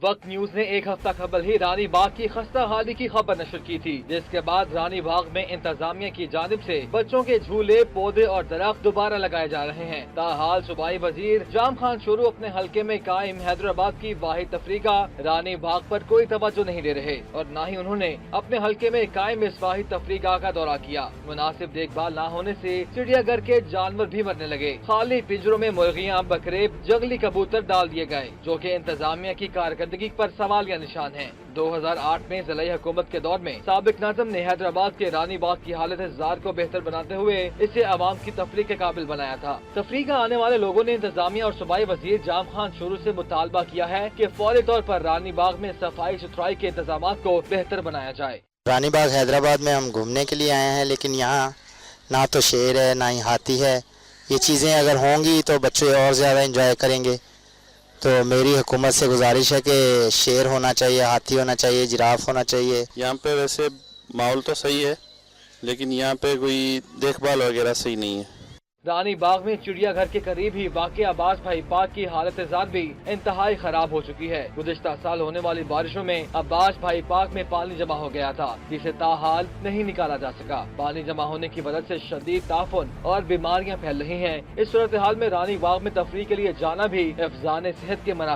वक्त न्यूज ने एक हफ्ता कबल ही रानी बाग की खस्ता हाली की खबर नशर की थी, जिसके बाद रानी बाग में इंतजामिया की जानिब से बच्चों के झूले, पौधे और दरख्त दोबारा लगाए जा रहे हैं। ताहाल सूबाई वजीर जाम खान शुरू अपने हल्के में कायम हैदराबाद की वाहिद तफरीका रानी बाग पर कोई तवज्जो नहीं दे रहे और न ही उन्होंने अपने हल्के में कायम इस वाहिद तफरीका का दौरा किया। मुनासिब देखभाल न होने से चिड़ियाघर के जानवर भी मरने लगे। खाली पिंजरों में मुर्गियां, बकरे, जंगली कबूतर डाल दिए गए, जो कि इंतजामिया की कारकर्दगी पर सवालिया निशान है। 2008 में ज़िला हुकूमत के दौर में साबिक नाज़िम ने हैदराबाद के रानी बाग की हालत ज़ार को बेहतर बनाते हुए इसे आवाम की तफरीह के काबिल बनाया था। तफरीह का आने वाले लोगों ने इंतजामिया और सूबाई वजीर जाम खान शुरू से मुतालबा किया है कि फौरी तौर पर रानी बाग में सफाई सुथराई के इंतजाम को बेहतर बनाया जाए। रानी बाग हैदराबाद में हम घूमने के लिए आए हैं, लेकिन यहाँ ना तो शेर है ना ही हाथी है। ये चीज़ें अगर होंगी तो बच्चे और ज़्यादा इंजॉय करेंगे। तो मेरी हुकूमत से गुजारिश है कि शेर होना चाहिए, हाथी होना चाहिए, जिराफ होना चाहिए। यहाँ पे वैसे माहौल तो सही है, लेकिन यहाँ पे कोई देखभाल वगैरह सही नहीं है। रानी बाग में चिड़ियाघर के करीब ही वाक़ अब्बास भाई पार्क की हालत ज़ात भी इंतहाई खराब हो चुकी है। गुज़िश्ता साल होने वाली बारिशों में अब्बास भाई पार्क में पानी जमा हो गया था, जिसे ताहाल नहीं निकाला जा सका। पानी जमा होने की वजह से शदीद ताफुन और बीमारियां फैल रही हैं। इस सूरत हाल में रानी बाग में तफरीह के लिए जाना भी हिफ्ज़ान सेहत के मनाफे